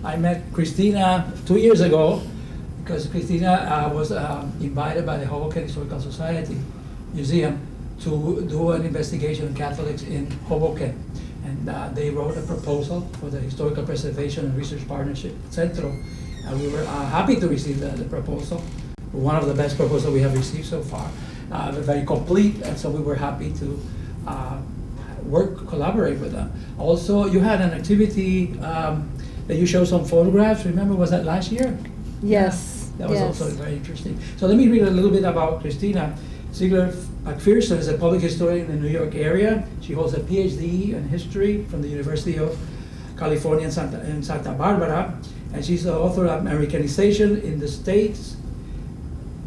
I met Christina 2 years ago because Christina was invited by the Hoboken Historical Society Museum to do an investigation on Catholics in Hoboken. And they wrote a proposal for the Historical Preservation and Research Partnership, CENTRO. And we were happy to receive the proposal. One of the best proposals we have received so far. Very complete, and so we were happy to collaborate with them. Also, you had an activity that you showed some photographs. Remember, was that last year? Yes. Yeah, that was also very interesting. So let me read a little bit about Christina. Ziegler-McPherson is a public historian in the New York area. She holds a PhD in history from the University of California in Santa Barbara, and she's the author of Americanization in the States,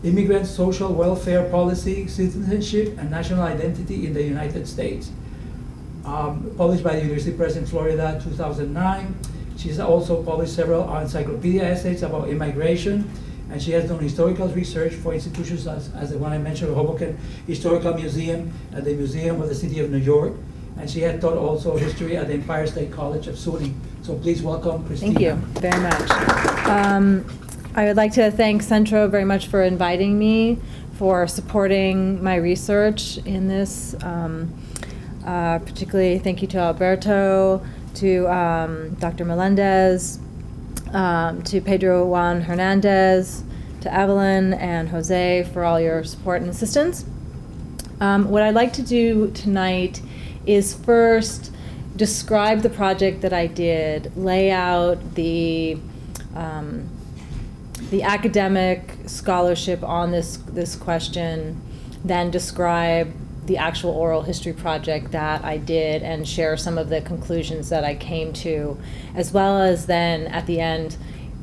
Immigrant Social Welfare Policy, Citizenship, and National Identity in the United States. Published by the University Press in Florida, 2009. She's also published several encyclopedia essays about immigration, and she has done historical research for institutions as the one I mentioned, Hoboken Historical Museum and the Museum of the City of New York. And she had taught also history at the Empire State College of SUNY. So please welcome Christina. Thank you very much. I would like to thank CENTRO very much for inviting me, for supporting my research in this. Particularly thank you to Alberto, to Dr. Melendez, to Pedro Juan Hernandez, to Evelyn and Jose for all your support and assistance. What I'd like to do tonight is first describe the project that I did, lay out the academic scholarship on this question, then describe the actual oral history project that I did and share some of the conclusions that I came to, as well as then at the end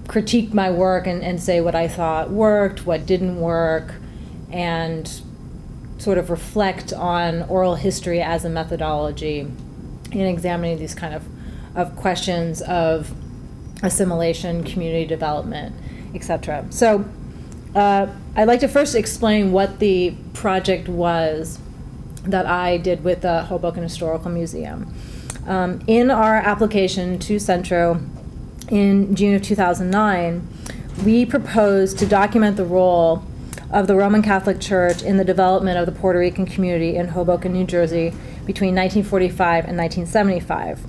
critique my work and say what I thought worked, what didn't work, and sort of reflect on oral history as a methodology in examining these kind of questions of assimilation, community development, etc. So I'd like to first explain what the project was that I did with the Hoboken Historical Museum. In our application to CENTRO in June of 2009, we proposed to document the role of the Roman Catholic Church in the development of the Puerto Rican community in Hoboken, New Jersey between 1945 and 1975.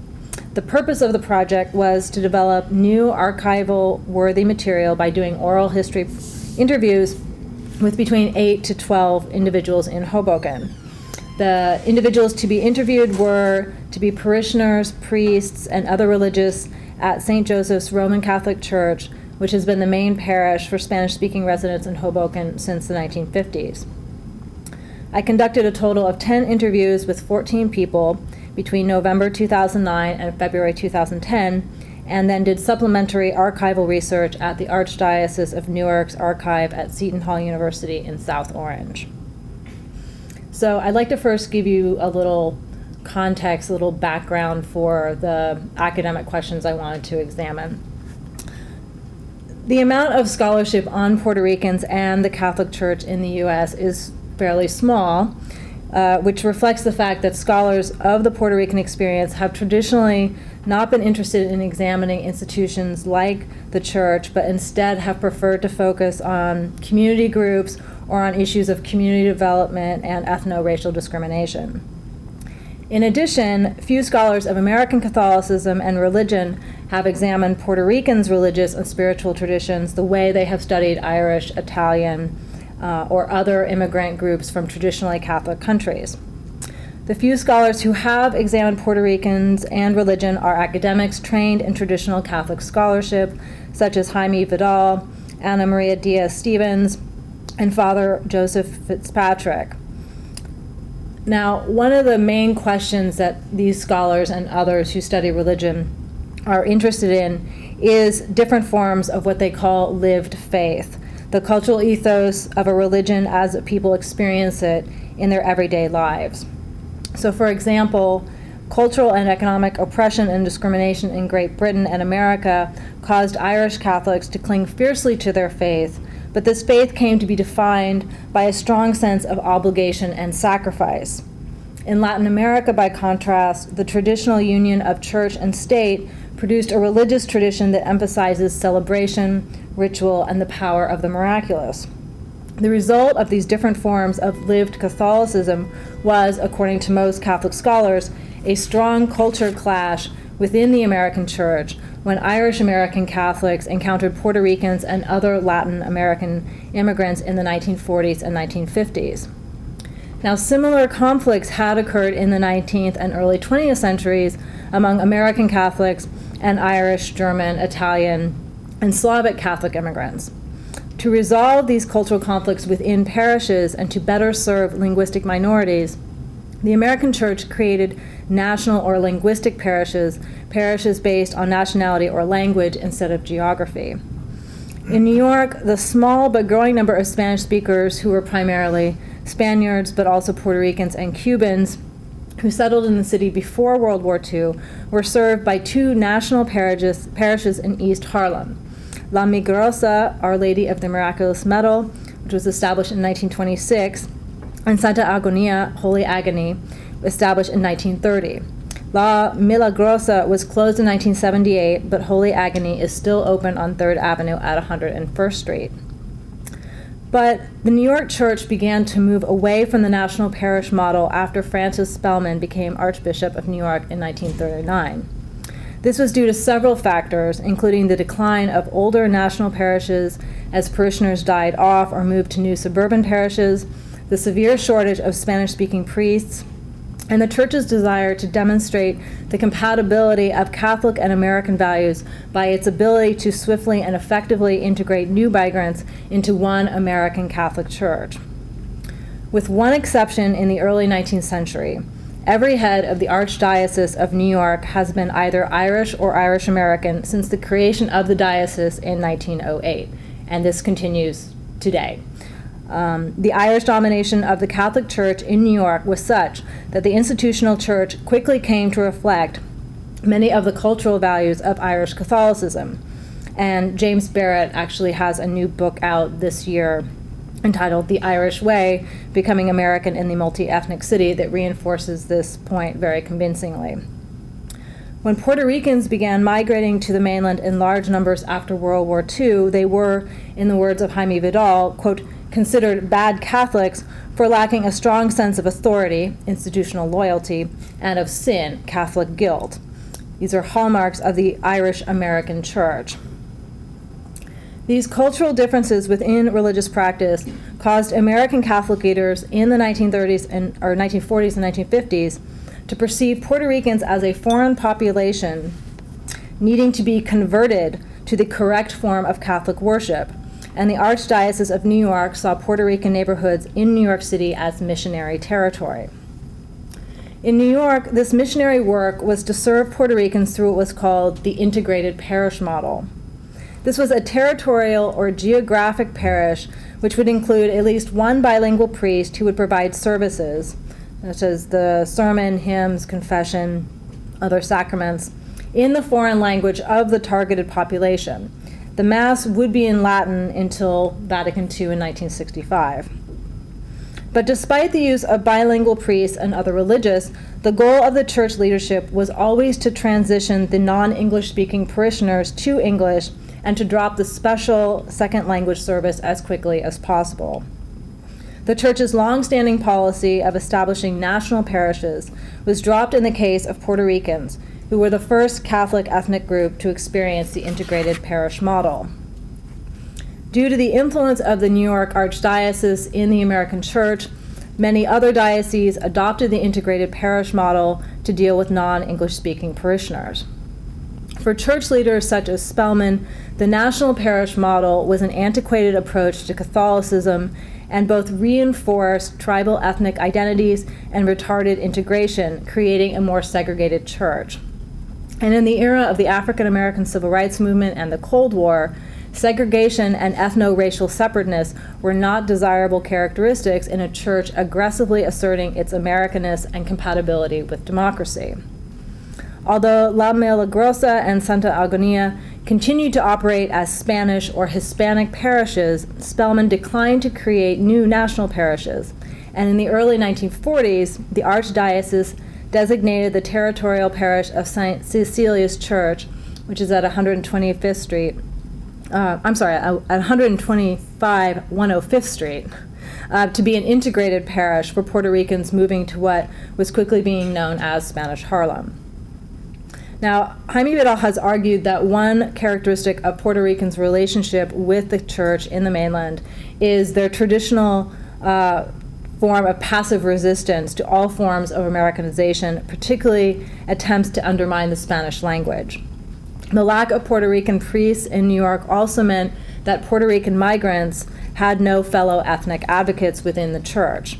The purpose of the project was to develop new archival-worthy material by doing oral history interviews with between 8 to 12 individuals in Hoboken. The individuals to be interviewed were to be parishioners, priests, and other religious at St. Joseph's Roman Catholic Church, which has been the main parish for Spanish-speaking residents in Hoboken since the 1950s. I conducted a total of 10 interviews with 14 people between November 2009 and February 2010, and then did supplementary archival research at the Archdiocese of Newark's archive at Seton Hall University in South Orange. So I'd like to first give you a little context, a little background for the academic questions I wanted to examine. The amount of scholarship on Puerto Ricans and the Catholic Church in the U.S. is fairly small, which reflects the fact that scholars of the Puerto Rican experience have traditionally not been interested in examining institutions like the church, but instead have preferred to focus on community groups or on issues of community development and ethno-racial discrimination. In addition, few scholars of American Catholicism and religion have examined Puerto Ricans' religious and spiritual traditions the way they have studied Irish, Italian, or other immigrant groups from traditionally Catholic countries. The few scholars who have examined Puerto Ricans and religion are academics trained in traditional Catholic scholarship, such as Jaime Vidal, Ana Maria Diaz-Stevens, and Father Joseph Fitzpatrick. Now, one of the main questions that these scholars and others who study religion are interested in is different forms of what they call lived faith, the cultural ethos of a religion as people experience it in their everyday lives. So, for example, cultural and economic oppression and discrimination in Great Britain and America caused Irish Catholics to cling fiercely to their faith, but this faith came to be defined by a strong sense of obligation and sacrifice. In Latin America, by contrast, the traditional union of church and state produced a religious tradition that emphasizes celebration, ritual, and the power of the miraculous. The result of these different forms of lived Catholicism was, according to most Catholic scholars, a strong culture clash within the American Church when Irish American Catholics encountered Puerto Ricans and other Latin American immigrants in the 1940s and 1950s. Now, similar conflicts had occurred in the 19th and early 20th centuries among American Catholics and Irish, German, Italian, and Slavic Catholic immigrants. To resolve these cultural conflicts within parishes and to better serve linguistic minorities, the American Church created national or linguistic parishes based on nationality or language instead of geography. In New York, the small but growing number of Spanish speakers, who were primarily Spaniards but also Puerto Ricans and Cubans, who settled in the city before World War II, were served by two national parishes in East Harlem. La Milagrosa, Our Lady of the Miraculous Medal, which was established in 1926, and Santa Agonia, Holy Agony, established in 1930. La Milagrosa was closed in 1978, but Holy Agony is still open on 3rd Avenue at 101st Street. But the New York Church began to move away from the national parish model after Francis Spellman became Archbishop of New York in 1939. This was due to several factors, including the decline of older national parishes as parishioners died off or moved to new suburban parishes, the severe shortage of Spanish-speaking priests, and the Church's desire to demonstrate the compatibility of Catholic and American values by its ability to swiftly and effectively integrate new migrants into one American Catholic Church. With one exception in the early 19th century, every head of the Archdiocese of New York has been either Irish or Irish American since the creation of the diocese in 1908, and this continues today. The Irish domination of the Catholic Church in New York was such that the institutional church quickly came to reflect many of the cultural values of Irish Catholicism. And James Barrett actually has a new book out this year entitled The Irish Way, Becoming American in the Multi-Ethnic City, that reinforces this point very convincingly. When Puerto Ricans began migrating to the mainland in large numbers after World War II, they were, in the words of Jaime Vidal, quote, considered bad Catholics for lacking a strong sense of authority, institutional loyalty, and of sin, Catholic guilt. These are hallmarks of the Irish American Church. These cultural differences within religious practice caused American Catholic leaders in the 1940s and 1950s to perceive Puerto Ricans as a foreign population needing to be converted to the correct form of Catholic worship, and the Archdiocese of New York saw Puerto Rican neighborhoods in New York City as missionary territory. In New York, this missionary work was to serve Puerto Ricans through what was called the integrated parish model. This was a territorial or geographic parish which would include at least one bilingual priest who would provide services, such as the sermon, hymns, confession, other sacraments, in the foreign language of the targeted population. The Mass would be in Latin until Vatican II in 1965. But despite the use of bilingual priests and other religious, the goal of the church leadership was always to transition the non-English speaking parishioners to English and to drop the special second language service as quickly as possible. The church's long-standing policy of establishing national parishes was dropped in the case of Puerto Ricans, who were the first Catholic ethnic group to experience the integrated parish model. Due to the influence of the New York Archdiocese in the American Church, many other dioceses adopted the integrated parish model to deal with non-English speaking parishioners. For church leaders such as Spellman, the national parish model was an antiquated approach to Catholicism and both reinforced tribal ethnic identities and retarded integration, creating a more segregated church. And in the era of the African American Civil Rights Movement and the Cold War, segregation and ethno-racial separateness were not desirable characteristics in a church aggressively asserting its Americanness and compatibility with democracy. Although La Milagrosa and Santa Agonia continued to operate as Spanish or Hispanic parishes, Spellman declined to create new national parishes, and in the early 1940s, the Archdiocese designated the territorial parish of St. Cecilia's Church which is at 125th Street, at 125 105th Street, to be an integrated parish for Puerto Ricans moving to what was quickly being known as Spanish Harlem. Now, Jaime Vidal has argued that one characteristic of Puerto Ricans' relationship with the church in the mainland is their traditional form of passive resistance to all forms of Americanization, particularly attempts to undermine the Spanish language. The lack of Puerto Rican priests in New York also meant that Puerto Rican migrants had no fellow ethnic advocates within the church.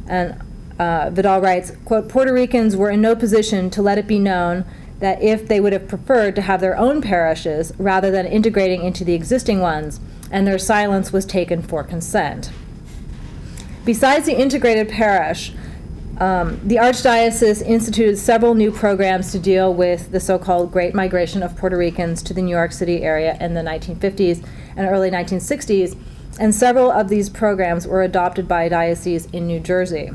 And Vidal writes, quote, Puerto Ricans were in no position to let it be known that if they would have preferred to have their own parishes rather than integrating into the existing ones, and their silence was taken for consent. Besides the integrated parish, the Archdiocese instituted several new programs to deal with the so-called Great Migration of Puerto Ricans to the New York City area in the 1950s and early 1960s, and several of these programs were adopted by a diocese in New Jersey.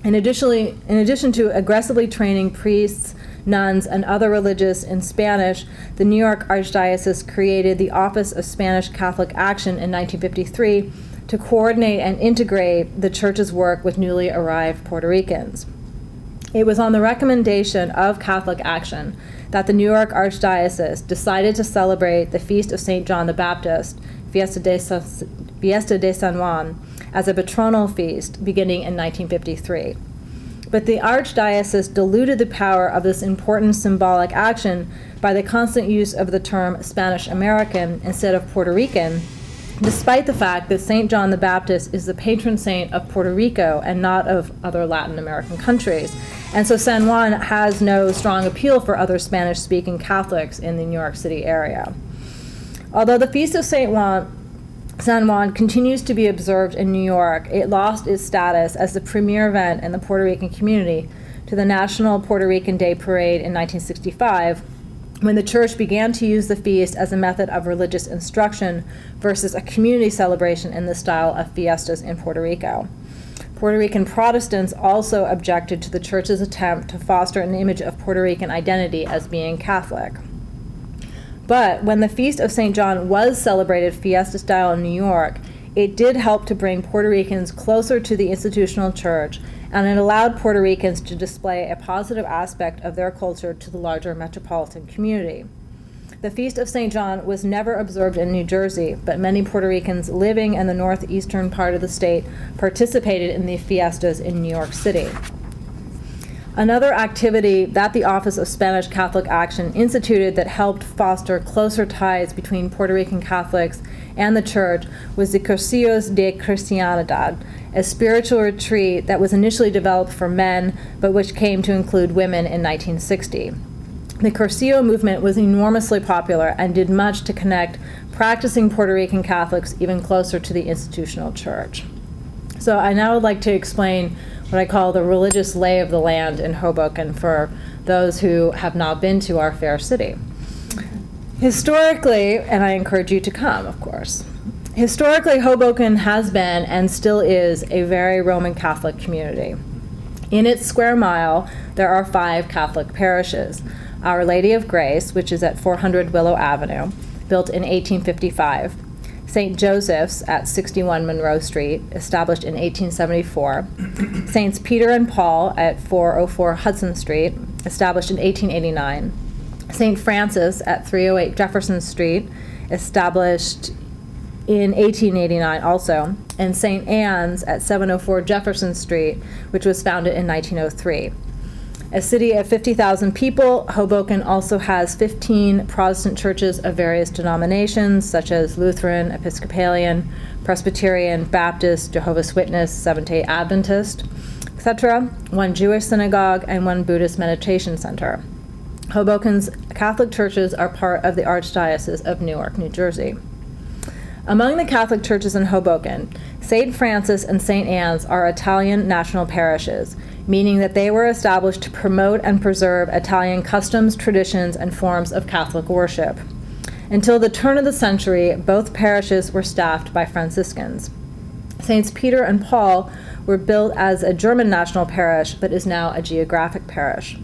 In addition to aggressively training priests, nuns, and other religious in Spanish, the New York Archdiocese created the Office of Spanish Catholic Action in 1953 to coordinate and integrate the church's work with newly arrived Puerto Ricans. It was on the recommendation of Catholic Action that the New York Archdiocese decided to celebrate the Feast of St. John the Baptist, Fiesta de San Juan, as a patronal feast beginning in 1953. But the Archdiocese diluted the power of this important symbolic action by the constant use of the term Spanish American instead of Puerto Rican, despite the fact that St. John the Baptist is the patron saint of Puerto Rico and not of other Latin American countries. And so San Juan has no strong appeal for other Spanish-speaking Catholics in the New York City area. Although the Feast of San Juan continues to be observed in New York, it lost its status as the premier event in the Puerto Rican community to the National Puerto Rican Day Parade in 1965, when the church began to use the feast as a method of religious instruction versus a community celebration in the style of fiestas in Puerto Rico. Puerto Rican Protestants also objected to the church's attempt to foster an image of Puerto Rican identity as being Catholic. But when the Feast of St. John was celebrated fiesta style in New York, it did help to bring Puerto Ricans closer to the institutional church, and it allowed Puerto Ricans to display a positive aspect of their culture to the larger metropolitan community. The Feast of St. John was never observed in New Jersey, but many Puerto Ricans living in the northeastern part of the state participated in the fiestas in New York City. Another activity that the Office of Spanish Catholic Action instituted that helped foster closer ties between Puerto Rican Catholics and the church was the Cursillos de Cristiandad, a spiritual retreat that was initially developed for men, but which came to include women in 1960. The Cursillo movement was enormously popular and did much to connect practicing Puerto Rican Catholics even closer to the institutional church. So I now would like to explain what I call the religious lay of the land in Hoboken for those who have not been to our fair city. Historically, and I encourage you to come, of course, historically Hoboken has been and still is a very Roman Catholic community. In its square mile, there are 5 Catholic parishes. Our Lady of Grace, which is at 400 Willow Avenue, built in 1855. St. Joseph's at 61 Monroe Street, established in 1874. Saints Peter and Paul at 404 Hudson Street, established in 1889. St. Francis at 308 Jefferson Street, established in 1889 also. And St. Anne's at 704 Jefferson Street, which was founded in 1903. A city of 50,000 people, Hoboken also has 15 Protestant churches of various denominations, such as Lutheran, Episcopalian, Presbyterian, Baptist, Jehovah's Witness, Seventh-day Adventist, etc., 1 Jewish synagogue, and 1 Buddhist meditation center. Hoboken's Catholic churches are part of the Archdiocese of Newark, New Jersey. Among the Catholic churches in Hoboken, St. Francis and St. Anne's are Italian national parishes, meaning that they were established to promote and preserve Italian customs, traditions, and forms of Catholic worship. Until the turn of the century, both parishes were staffed by Franciscans. Saints Peter and Paul were built as a German national parish, but is now a geographic parish.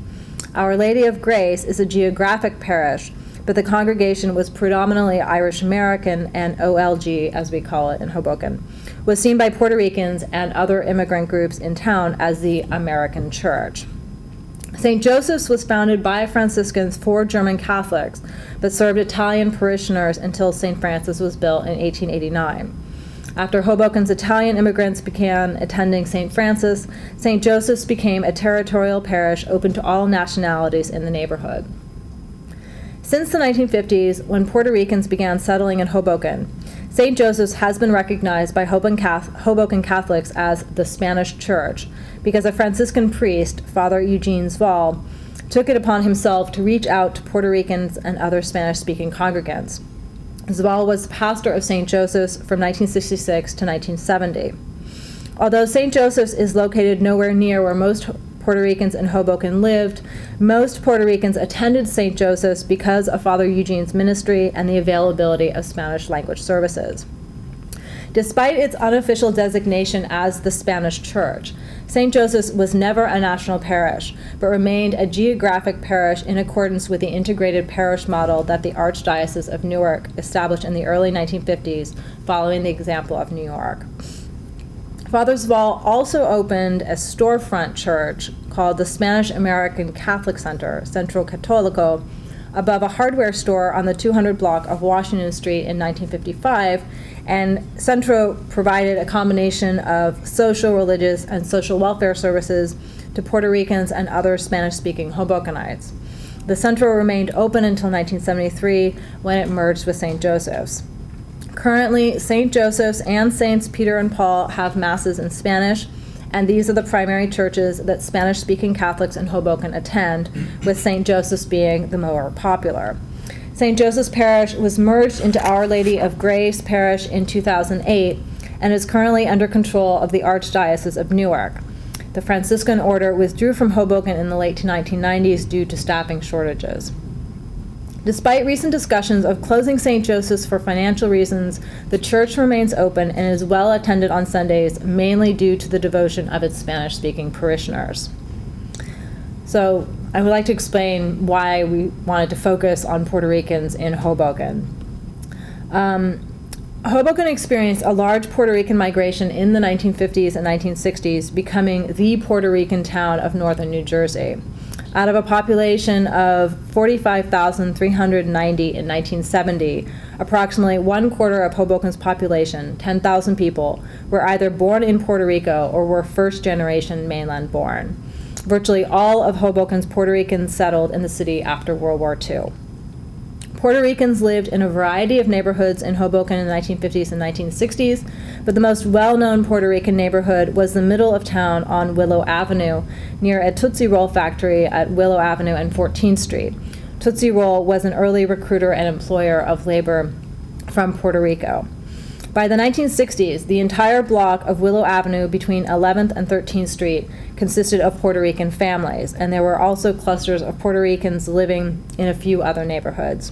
Our Lady of Grace is a geographic parish, but the congregation was predominantly Irish American, and OLG, as we call it in Hoboken, was seen by Puerto Ricans and other immigrant groups in town as the American church. St. Joseph's was founded by Franciscans for German Catholics, but served Italian parishioners until St. Francis was built in 1889. After Hoboken's Italian immigrants began attending St. Francis, St. Joseph's became a territorial parish open to all nationalities in the neighborhood. Since the 1950s, when Puerto Ricans began settling in Hoboken, St. Joseph's has been recognized by Hoboken Catholics as the Spanish Church because a Franciscan priest, Father Eugene Zval, took it upon himself to reach out to Puerto Ricans and other Spanish-speaking congregants. Zval was the pastor of St. Joseph's from 1966 to 1970. Although St. Joseph's is located nowhere near where most Puerto Ricans in Hoboken lived, most Puerto Ricans attended St. Joseph's because of Father Eugene's ministry and the availability of Spanish language services. Despite its unofficial designation as the Spanish Church, St. Joseph's was never a national parish, but remained a geographic parish in accordance with the integrated parish model that the Archdiocese of Newark established in the early 1950s, following the example of New York. Father Zval also opened a storefront church called the Spanish American Catholic Center, CENTRO Católico, above a hardware store on the 200 block of Washington Street in 1955, and CENTRO provided a combination of social, religious, and social welfare services to Puerto Ricans and other Spanish-speaking Hobokenites. The CENTRO remained open until 1973, when it merged with St. Joseph's. Currently, St. Joseph's and Saints Peter and Paul have masses in Spanish, and these are the primary churches that Spanish-speaking Catholics in Hoboken attend, with St. Joseph's being the more popular. St. Joseph's Parish was merged into Our Lady of Grace Parish in 2008 and is currently under control of the Archdiocese of Newark. The Franciscan order withdrew from Hoboken in the late 1990s due to staffing shortages. Despite recent discussions of closing St. Joseph's for financial reasons, the church remains open and is well attended on Sundays, mainly due to the devotion of its Spanish-speaking parishioners. So I would like to explain why we wanted to focus on Puerto Ricans in Hoboken. Hoboken experienced a large Puerto Rican migration in the 1950s and 1960s, becoming the Puerto Rican town of northern New Jersey. Out of a population of 45,390 in 1970, approximately 1/4 of Hoboken's population, 10,000 people, were either born in Puerto Rico or were first-generation mainland born. Virtually all of Hoboken's Puerto Ricans settled in the city after World War II. Puerto Ricans lived in a variety of neighborhoods in Hoboken in the 1950s and 1960s, but the most well-known Puerto Rican neighborhood was the middle of town on Willow Avenue, near a Tootsie Roll factory at Willow Avenue and 14th Street. Tootsie Roll was an early recruiter and employer of labor from Puerto Rico. By the 1960s, the entire block of Willow Avenue between 11th and 13th Street consisted of Puerto Rican families, and there were also clusters of Puerto Ricans living in a few other neighborhoods.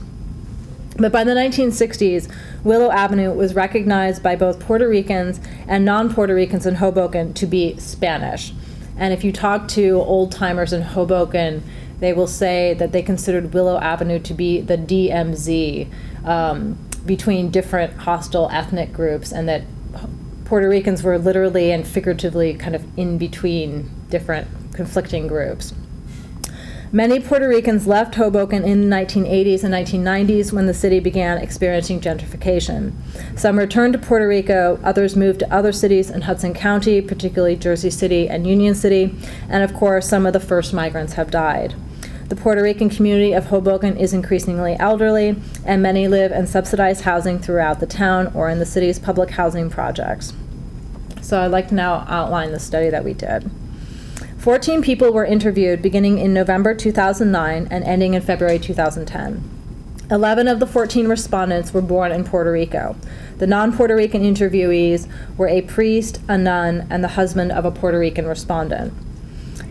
But by the 1960s, Willow Avenue was recognized by both Puerto Ricans and non-Puerto Ricans in Hoboken to be Spanish. And if you talk to old-timers in Hoboken, they will say that they considered Willow Avenue to be the DMZ between different hostile ethnic groups, and that Puerto Ricans were literally and figuratively kind of in between different conflicting groups. Many Puerto Ricans left Hoboken in the 1980s and 1990s when the city began experiencing gentrification. Some returned to Puerto Rico, others moved to other cities in Hudson County, particularly Jersey City and Union City, and of course, some of the first migrants have died. The Puerto Rican community of Hoboken is increasingly elderly, and many live in subsidized housing throughout the town or in the city's public housing projects. So I'd like to now outline the study that we did. 14 people were interviewed beginning in November 2009 and ending in February 2010. 11 of the 14 respondents were born in Puerto Rico. The non-Puerto Rican interviewees were a priest, a nun, and the husband of a Puerto Rican respondent.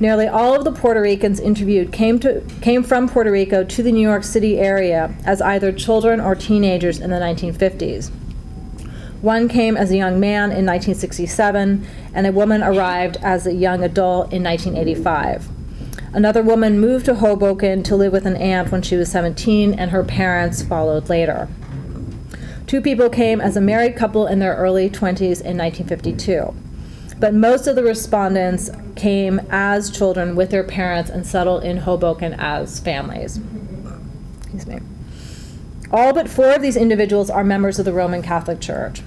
Nearly all of the Puerto Ricans interviewed came from Puerto Rico to the New York City area as either children or teenagers in the 1950s. One came as a young man in 1967, and a woman arrived as a young adult in 1985. Another woman moved to Hoboken to live with an aunt when she was 17, and her parents followed later. 2 people came as a married couple in their early 20s in 1952. But most of the respondents came as children with their parents and settled in Hoboken as families. Excuse me. All but 4 of these individuals are members of the Roman Catholic Church.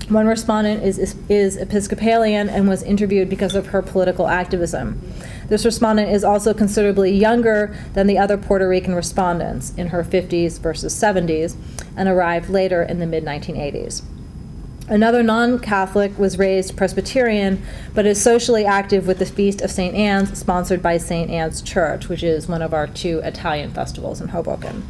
One respondent is Episcopalian and was interviewed because of her political activism. This respondent is also considerably younger than the other Puerto Rican respondents, in her 50s versus 70s, and arrived later in the mid-1980s. Another non-Catholic was raised Presbyterian, but is socially active with the Feast of St. Anne's, sponsored by St. Anne's Church, which is one of our 2 Italian festivals in Hoboken.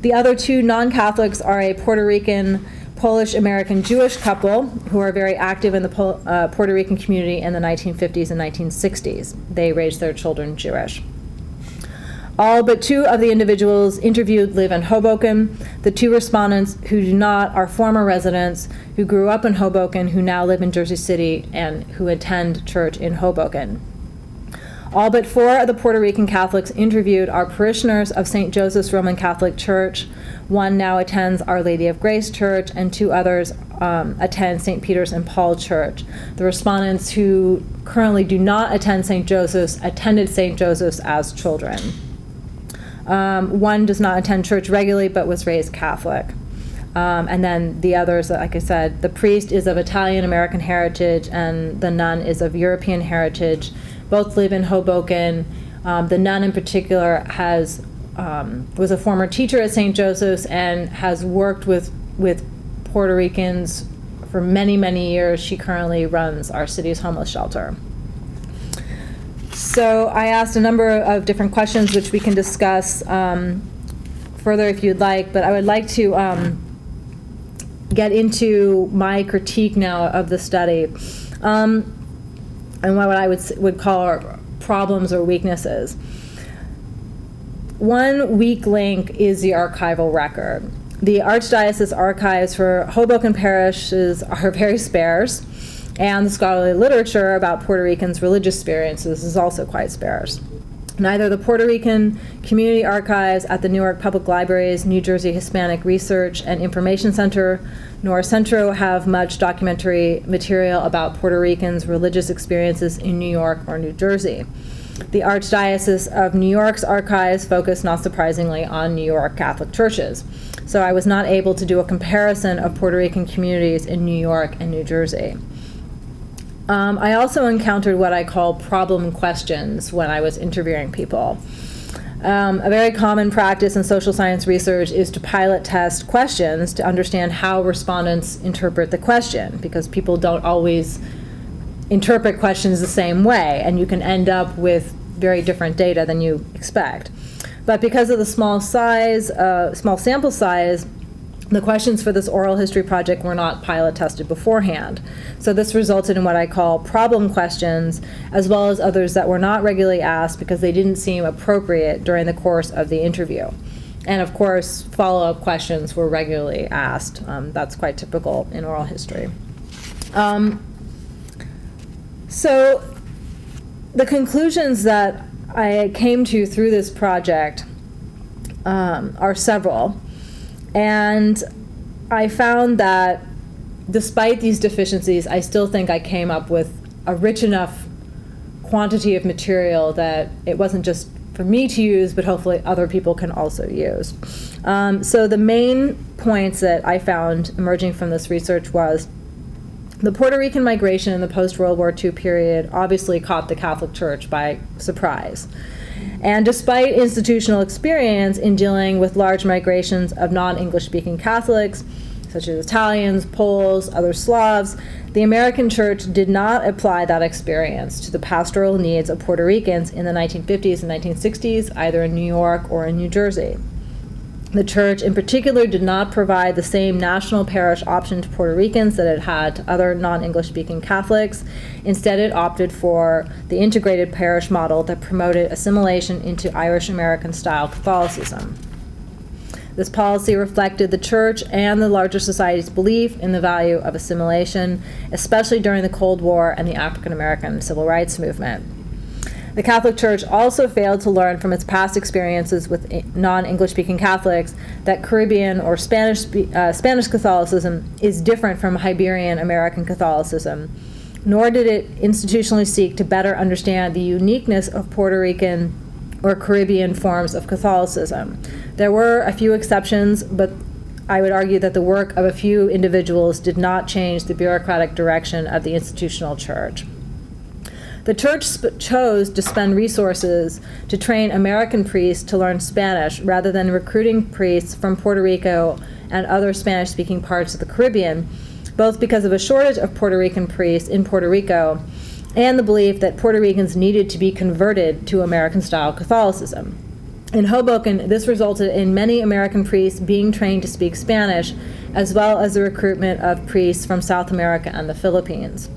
The other 2 non-Catholics are a Puerto Rican Polish-American Jewish couple who are very active in the Puerto Rican community in the 1950s and 1960s. They raised their children Jewish. All but 2 of the individuals interviewed live in Hoboken. The 2 respondents who do not are former residents who grew up in Hoboken, who now live in Jersey City and who attend church in Hoboken. All but 4 of the Puerto Rican Catholics interviewed are parishioners of St. Joseph's Roman Catholic Church. 1 now attends Our Lady of Grace Church, and 2 others attend St. Peter's and Paul Church. The respondents who currently do not attend St. Joseph's attended St. Joseph's as children. 1 does not attend church regularly but was raised Catholic. And then the others, like I said, the priest is of Italian-American heritage and the nun is of European heritage. Both live in Hoboken. The nun in particular was a former teacher at St. Joseph's and has worked with Puerto Ricans for many, many years. She currently runs our city's homeless shelter. So I asked a number of different questions which we can discuss further if you'd like, but I would like to get into my critique now of the study. And what I would call problems or weaknesses. One weak link is the archival record. The Archdiocese archives for Hoboken parishes are very sparse, and the scholarly literature about Puerto Ricans' religious experiences is also quite sparse. Neither the Puerto Rican Community Archives at the Newark Public Library's New Jersey Hispanic Research and Information Center nor CENTRO have much documentary material about Puerto Ricans' religious experiences in New York or New Jersey. The Archdiocese of New York's archives focus, not surprisingly, on New York Catholic churches. So I was not able to do a comparison of Puerto Rican communities in New York and New Jersey. I also encountered what I call problem questions when I was interviewing people. A very common practice in social science research is to pilot test questions to understand how respondents interpret the question, because people don't always interpret questions the same way, and you can end up with very different data than you expect. But because of the small sample size, the questions for this oral history project were not pilot tested beforehand. So this resulted in what I call problem questions, as well as others that were not regularly asked because they didn't seem appropriate during the course of the interview. And of course, follow-up questions were regularly asked. That's quite typical in oral history. So the conclusions that I came to through this project are several. And I found that despite these deficiencies, I still think I came up with a rich enough quantity of material that it wasn't just for me to use, but hopefully other people can also use. So the main points that I found emerging from this research was the Puerto Rican migration in the post-World War II period obviously caught the Catholic Church by surprise. And despite institutional experience in dealing with large migrations of non-English speaking Catholics, such as Italians, Poles, other Slavs, the American Church did not apply that experience to the pastoral needs of Puerto Ricans in the 1950s and 1960s, either in New York or in New Jersey. The Church, in particular, did not provide the same national parish option to Puerto Ricans that it had to other non-English-speaking Catholics. Instead, it opted for the integrated parish model that promoted assimilation into Irish-American-style Catholicism. This policy reflected the Church and the larger society's belief in the value of assimilation, especially during the Cold War and the African-American Civil Rights Movement. The Catholic Church also failed to learn from its past experiences with non-English speaking Catholics that Caribbean or Spanish Catholicism is different from Iberian American Catholicism, nor did it institutionally seek to better understand the uniqueness of Puerto Rican or Caribbean forms of Catholicism. There were a few exceptions, but I would argue that the work of a few individuals did not change the bureaucratic direction of the institutional church. The church chose to spend resources to train American priests to learn Spanish rather than recruiting priests from Puerto Rico and other Spanish-speaking parts of the Caribbean, both because of a shortage of Puerto Rican priests in Puerto Rico and the belief that Puerto Ricans needed to be converted to American-style Catholicism. In Hoboken, this resulted in many American priests being trained to speak Spanish, as well as the recruitment of priests from South America and the Philippines.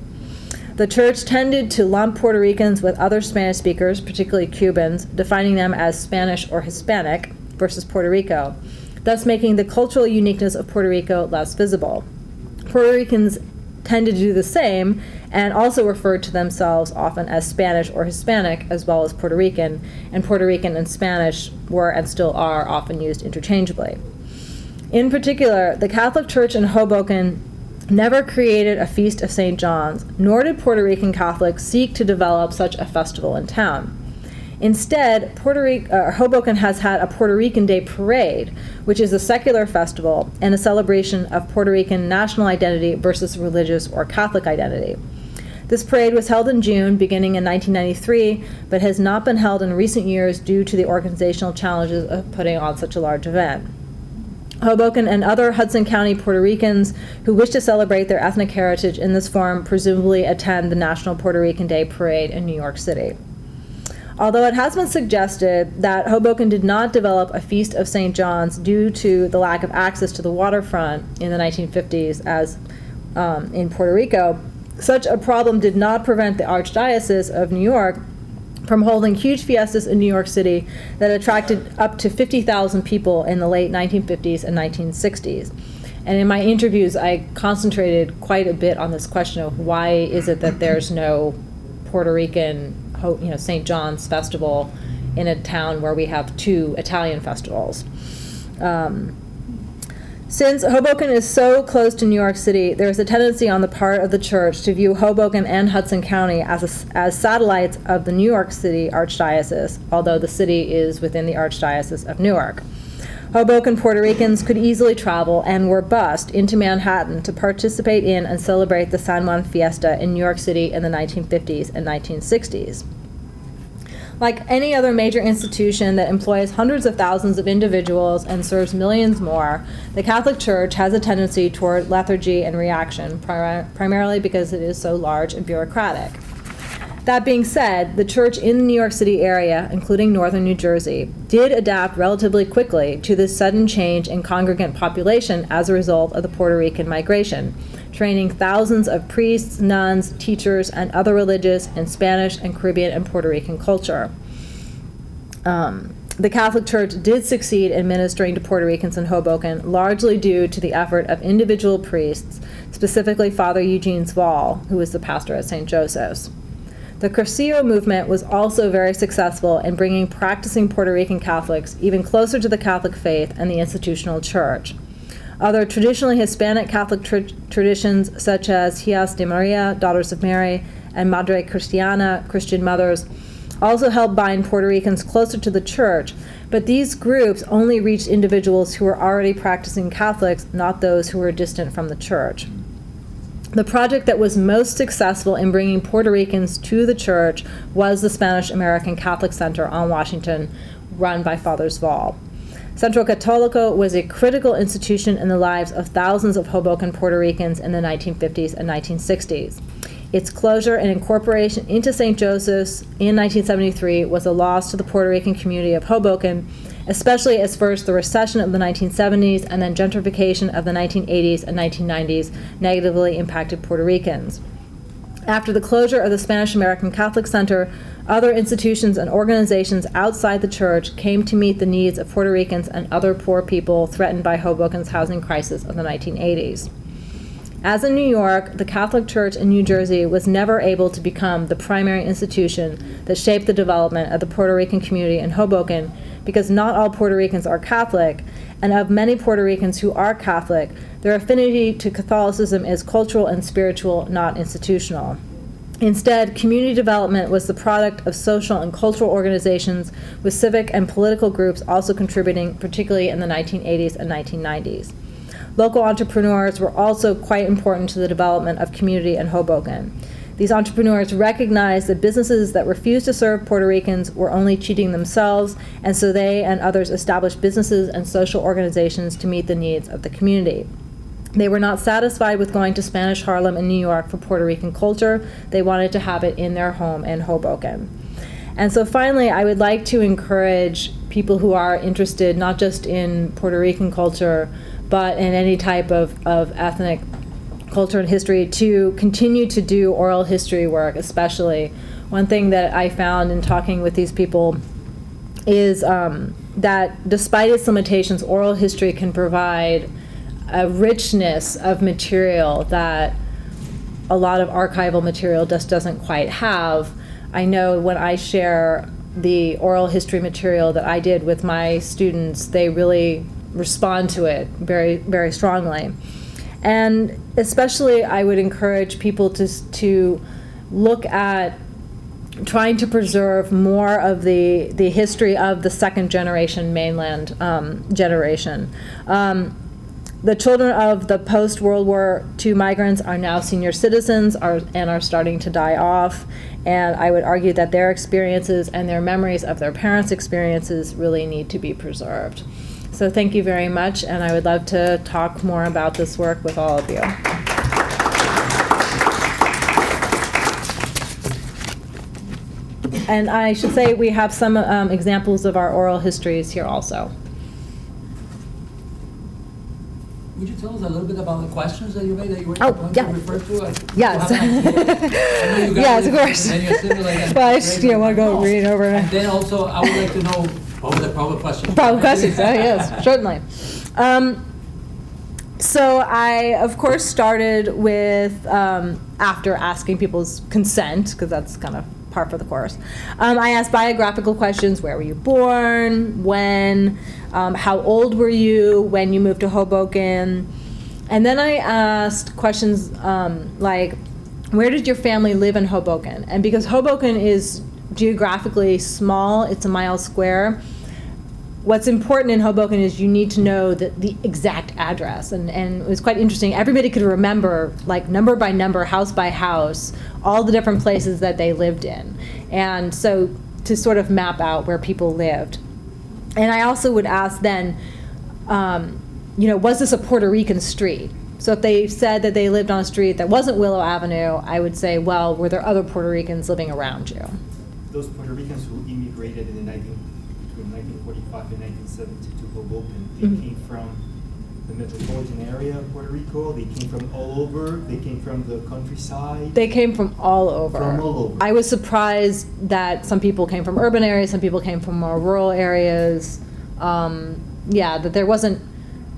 The church tended to lump Puerto Ricans with other Spanish speakers, particularly Cubans, defining them as Spanish or Hispanic versus Puerto Rico, thus making the cultural uniqueness of Puerto Rico less visible. Puerto Ricans tended to do the same and also referred to themselves often as Spanish or Hispanic as well as Puerto Rican, and Puerto Rican and Spanish were and still are often used interchangeably. In particular, the Catholic Church in Hoboken never created a Feast of St. John's, nor did Puerto Rican Catholics seek to develop such a festival in town. Instead, Hoboken has had a Puerto Rican Day Parade, which is a secular festival and a celebration of Puerto Rican national identity versus religious or Catholic identity. This parade was held in June, beginning in 1993, but has not been held in recent years due to the organizational challenges of putting on such a large event. Hoboken and other Hudson County Puerto Ricans who wish to celebrate their ethnic heritage in this form presumably attend the National Puerto Rican Day Parade in New York City. Although it has been suggested that Hoboken did not develop a Feast of St. John's due to the lack of access to the waterfront in the 1950s as in Puerto Rico, such a problem did not prevent the Archdiocese of New York from holding huge fiestas in New York City that attracted up to 50,000 people in the late 1950s and 1960s. And in my interviews, I concentrated quite a bit on this question of why is it that there's no Puerto Rican, St. John's festival in a town where we have two Italian festivals. Since Hoboken is so close to New York City, there is a tendency on the part of the church to view Hoboken and Hudson County as satellites of the New York City Archdiocese, although the city is within the Archdiocese of Newark. Hoboken Puerto Ricans could easily travel and were bused into Manhattan to participate in and celebrate the San Juan Fiesta in New York City in the 1950s and 1960s. Like any other major institution that employs hundreds of thousands of individuals and serves millions more, the Catholic Church has a tendency toward lethargy and reaction, primarily because it is so large and bureaucratic. That being said, the church in the New York City area, including northern New Jersey, did adapt relatively quickly to this sudden change in congregant population as a result of the Puerto Rican migration, training thousands of priests, nuns, teachers, and other religious in Spanish and Caribbean and Puerto Rican culture. The Catholic Church did succeed in ministering to Puerto Ricans in Hoboken, largely due to the effort of individual priests, specifically Father Eugene Zval, who was the pastor at St. Joseph's. The Cursillo movement was also very successful in bringing practicing Puerto Rican Catholics even closer to the Catholic faith and the institutional church. Other traditionally Hispanic Catholic traditions, such as Hijas de Maria, Daughters of Mary, and Madre Cristiana, Christian Mothers, also helped bind Puerto Ricans closer to the church, but these groups only reached individuals who were already practicing Catholics, not those who were distant from the church. The project that was most successful in bringing Puerto Ricans to the church was the Spanish American Catholic Center on Washington, run by Father Zval. Centro Católico was a critical institution in the lives of thousands of Hoboken Puerto Ricans in the 1950s and 1960s. Its closure and incorporation into St. Joseph's in 1973 was a loss to the Puerto Rican community of Hoboken, especially as first the recession of the 1970s and then gentrification of the 1980s and 1990s negatively impacted Puerto Ricans. After the closure of the Spanish American Catholic Center, other institutions and organizations outside the church came to meet the needs of Puerto Ricans and other poor people threatened by Hoboken's housing crisis of the 1980s. As in New York, the Catholic Church in New Jersey was never able to become the primary institution that shaped the development of the Puerto Rican community in Hoboken, because not all Puerto Ricans are Catholic, and of many Puerto Ricans who are Catholic, their affinity to Catholicism is cultural and spiritual, not institutional. Instead, community development was the product of social and cultural organizations, with civic and political groups also contributing, particularly in the 1980s and 1990s. Local entrepreneurs were also quite important to the development of community in Hoboken. These entrepreneurs recognized that businesses that refused to serve Puerto Ricans were only cheating themselves, and so they and others established businesses and social organizations to meet the needs of the community. They were not satisfied with going to Spanish Harlem in New York for Puerto Rican culture. They wanted to have it in their home in Hoboken. And so finally, I would like to encourage people who are interested not just in Puerto Rican culture, but in any type of ethnic culture and history to continue to do oral history work, especially. One thing that I found in talking with these people is that despite its limitations, oral history can provide a richness of material that a lot of archival material just doesn't quite have. I know when I share the oral history material that I did with my students, they really respond to it very, very strongly. And especially I would encourage people to look at trying to preserve more of the history of the second generation mainland generation. The children of the post-World War II migrants are now senior citizens and are starting to die off. And I would argue that their experiences and their memories of their parents' experiences really need to be preserved. So thank you very much, and I would love to talk more about this work with all of you. And I should say we have some examples of our oral histories here also. Would you tell us a little bit about the questions that you made that you were going to refer to? Yes. Yes, of course. Well, I just want to go read over. And then also, I would like to know what were the problem questions. Problem questions, yes, certainly. So I, of course, started with, after asking people's consent, because that's kind of par for the course. I asked biographical questions: where were you born, when, how old were you when you moved to Hoboken? And then I asked questions like, where did your family live in Hoboken? And because Hoboken is geographically small, it's a mile square, what's important in Hoboken is you need to know the exact address. And it was quite interesting. Everybody could remember, like number by number, house by house, all the different places that they lived in. And so to sort of map out where people lived. And I also would ask then, was this a Puerto Rican street? So if they said that they lived on a street that wasn't Willow Avenue, I would say, well, were there other Puerto Ricans living around you? Those Puerto Ricans who immigrated in between 1945 and 1970 to Hoboken, they came from the metropolitan area of Puerto Rico. They came from all over. They came from the countryside. They came from all over. From all over. I was surprised that some people came from urban areas, some people came from more rural areas. That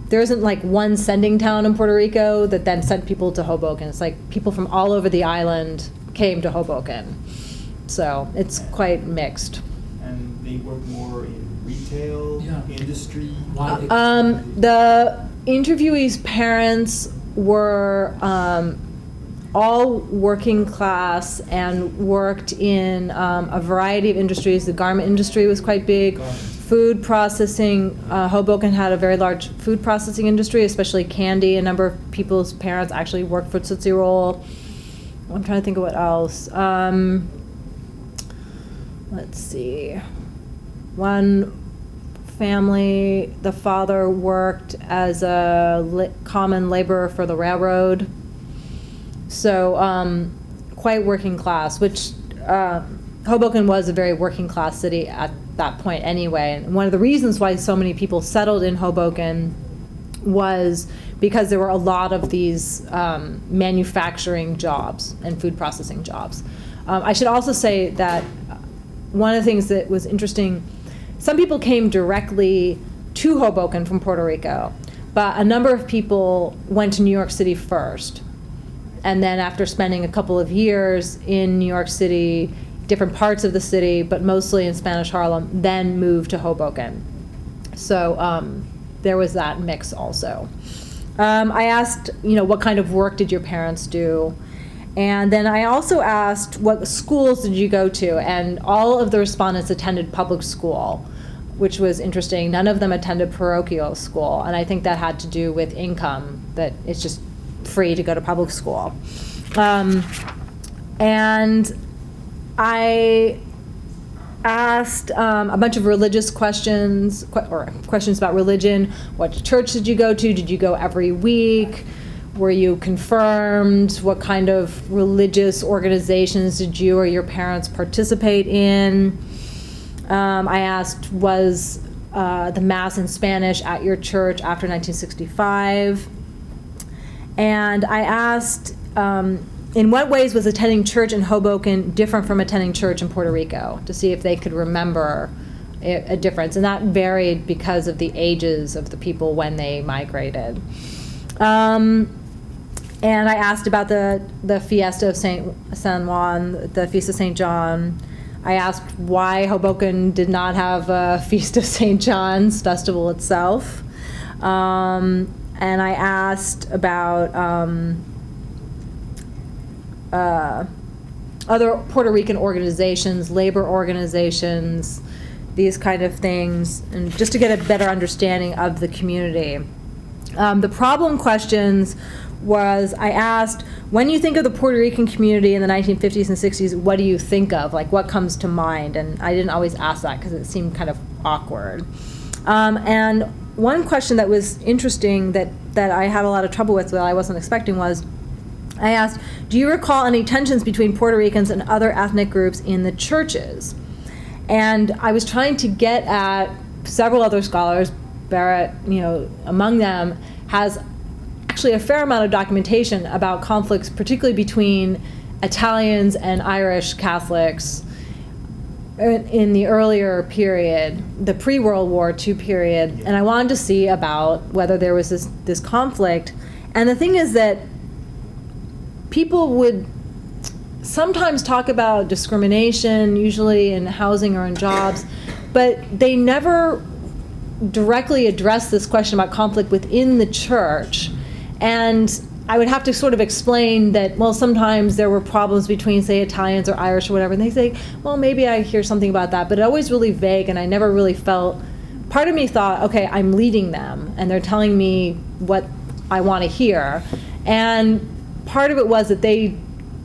there isn't like one sending town in Puerto Rico that then sent people to Hoboken. It's like people from all over the island came to Hoboken. So it's quite mixed. And they work more in retail, industry. The interviewees' parents were all working class and worked in a variety of industries. The garment industry was quite big. Food processing, Hoboken had a very large food processing industry, especially candy. A number of people's parents actually worked for Tootsie Roll. I'm trying to think of what else. Let's see. One family, the father worked as a common laborer for the railroad. So quite working class, which Hoboken was a very working class city at that point anyway. And one of the reasons why so many people settled in Hoboken was because there were a lot of these manufacturing jobs and food processing jobs. I should also say that one of the things that was interesting, some people came directly to Hoboken from Puerto Rico, but a number of people went to New York City first. and then after spending a couple of years in New York City, different parts of the city, but mostly in Spanish Harlem, then moved to Hoboken. So there was that mix also. I asked, what kind of work did your parents do? And then I also asked, what schools did you go to? And all of the respondents attended public school, which was interesting. None of them attended parochial school, and I think that had to do with income, that it's just free to go to public school. And I asked a bunch of religious questions, or questions about religion. What church did you go to? Did you go every week? Were you confirmed? What kind of religious organizations did you or your parents participate in? I asked, was the Mass in Spanish at your church after 1965? And I asked, in what ways was attending church in Hoboken different from attending church in Puerto Rico, to see if they could remember a difference. And that varied because of the ages of the people when they migrated. And I asked about the Fiesta of San Juan, the Feast of St. John. I asked why Hoboken did not have a Feast of St. John's festival itself. And I asked about other Puerto Rican organizations, labor organizations, these kind of things, and just to get a better understanding of the community. The problem questions was, I asked, when you think of the Puerto Rican community in the 1950s and 60s, what do you think of? Like, what comes to mind? And I didn't always ask that because it seemed kind of awkward. And one question that was interesting that I had a lot of trouble with that I wasn't expecting was, I asked, do you recall any tensions between Puerto Ricans and other ethnic groups in the churches? And I was trying to get at several other scholars. Barrett, among them, has actually a fair amount of documentation about conflicts, particularly between Italians and Irish Catholics in the earlier period, the pre-World War II period. And I wanted to see about whether there was this conflict. And the thing is that people would sometimes talk about discrimination, usually in housing or in jobs, but they never directly address this question about conflict within the church. And I would have to sort of explain that, well, sometimes there were problems between, say, Italians or Irish or whatever, and they say, well, maybe I hear something about that, but it always really vague, and I never really felt, part of me thought, okay, I'm leading them, and they're telling me what I want to hear. And part of it was that they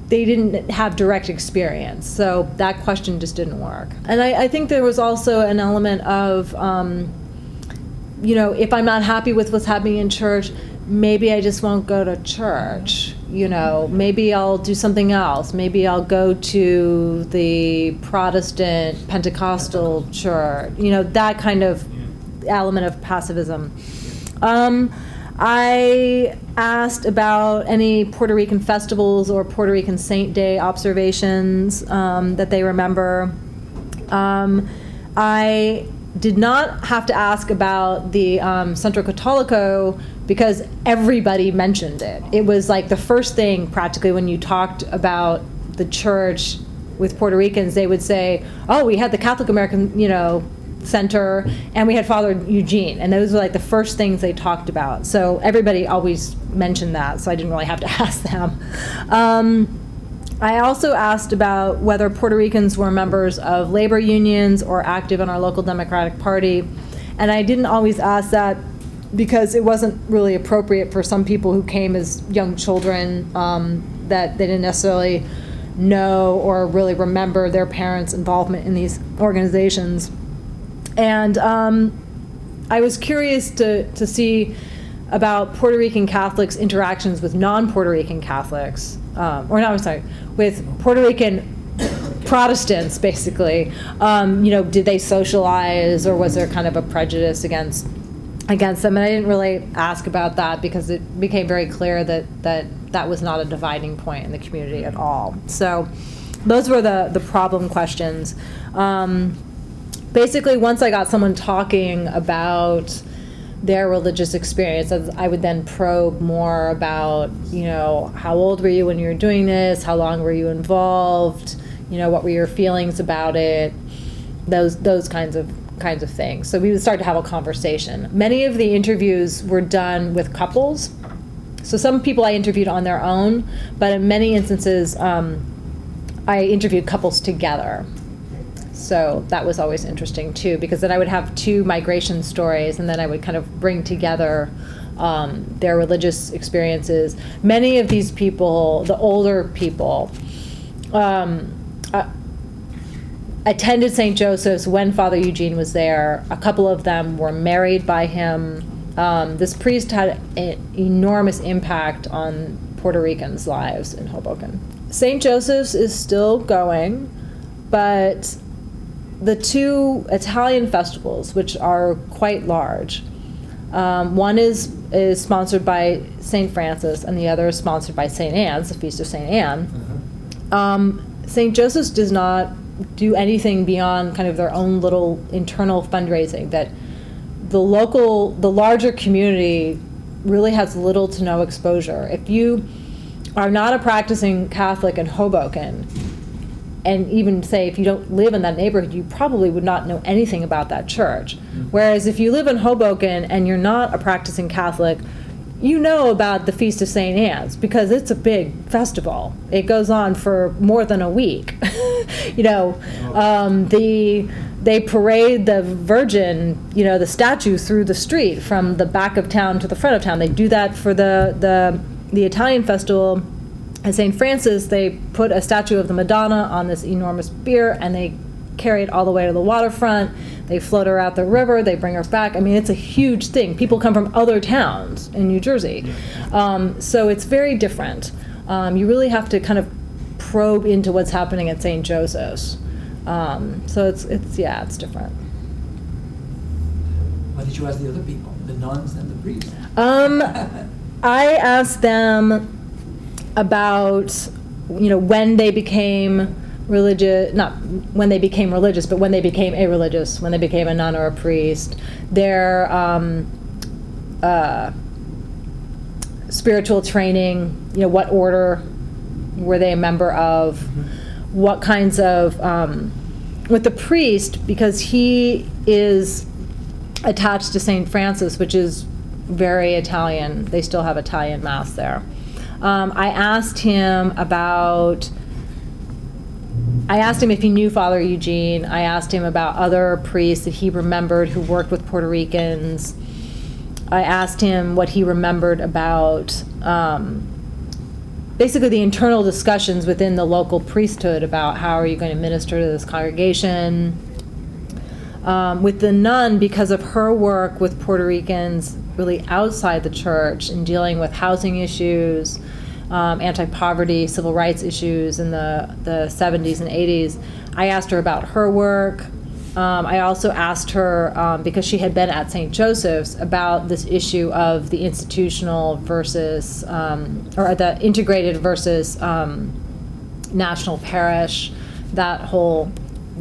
didn't have direct experience, so that question just didn't work. And I think there was also an element of, if I'm not happy with what's happening in church, maybe I just won't go to church. Maybe I'll do something else. Maybe I'll go to the Protestant Pentecostal church. That kind of element of pacifism. I asked about any Puerto Rican festivals or Puerto Rican Saint Day observations that they remember. I did not have to ask about the Centro Católico because everybody mentioned it. It was like the first thing practically when you talked about the church with Puerto Ricans, they would say, oh, we had the Catholic American, Center, and we had Father Eugene, and those were like the first things they talked about. So everybody always mentioned that, so I didn't really have to ask them. I also asked about whether Puerto Ricans were members of labor unions or active in our local Democratic Party, and I didn't always ask that because it wasn't really appropriate for some people who came as young children that they didn't necessarily know or really remember their parents' involvement in these organizations. And I was curious to see about Puerto Rican Catholics' interactions with non-Puerto Rican Catholics, with Puerto Rican Protestants, basically. Did they socialize, or was there kind of a prejudice against them? And I didn't really ask about that because it became very clear that was not a dividing point in the community at all. So those were the problem questions. Basically, once I got someone talking about their religious experience. I would then probe more about, how old were you when you were doing this? How long were you involved? What were your feelings about it? Those kinds of things. So we would start to have a conversation. Many of the interviews were done with couples. So some people I interviewed on their own, but in many instances, I interviewed couples together. So that was always interesting too, because then I would have two migration stories, and then I would kind of bring together their religious experiences. Many of these people, the older people, attended St. Joseph's when Father Eugene was there. A couple of them were married by him. This priest had an enormous impact on Puerto Ricans' lives in Hoboken. St. Joseph's is still going, but the two Italian festivals, which are quite large, one is sponsored by St. Francis, and the other is sponsored by St. Anne's, the Feast of St. Anne. St. Joseph's does not do anything beyond kind of their own little internal fundraising, that the larger community really has little to no exposure. If you are not a practicing Catholic in Hoboken, and even say if you don't live in that neighborhood, you probably would not know anything about that church. Whereas if you live in Hoboken and you're not a practicing Catholic, you know about the Feast of St. Anne's, because it's a big festival. It goes on for more than a week. They parade the Virgin, the statue through the street from the back of town to the front of town. They do that for the Italian festival. At St. Francis, they put a statue of the Madonna on this enormous bier, and they carry it all the way to the waterfront. They float her out the river. They bring her back. I mean, it's a huge thing. People come from other towns in New Jersey. So it's very different. You really have to kind of probe into what's happening at St. Joseph's. So it's different. What did you ask the other people, the nuns and the priests? I asked them about, when they became religious, not when they became religious, but when they became a-religious, when they became a nun or a priest, their spiritual training, what order were they a member of, what kinds of, with the priest, because he is attached to St. Francis, which is very Italian. They still have Italian Mass there. I asked him if he knew Father Eugene. I asked him about other priests that he remembered who worked with Puerto Ricans. I asked him what he remembered about basically the internal discussions within the local priesthood about how are you going to minister to this congregation. With the nun, because of her work with Puerto Ricans really outside the church and dealing with housing issues, anti-poverty, civil rights issues in the 70s and 80s, I asked her about her work. I also asked her, because she had been at St. Joseph's, about this issue of the institutional versus, or the integrated versus national parish, that whole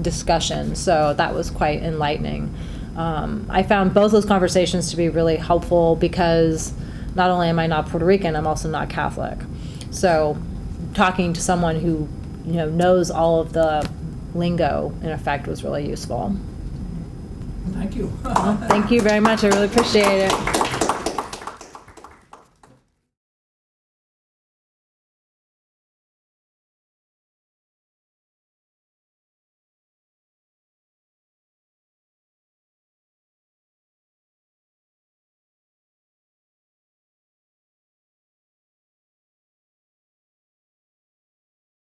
discussion. So that was quite enlightening. I found both those conversations to be really helpful, because not only am I not Puerto Rican, I'm also not Catholic. So talking to someone who knows all of the lingo, in effect, was really useful. Thank you. Thank you very much. I really appreciate it.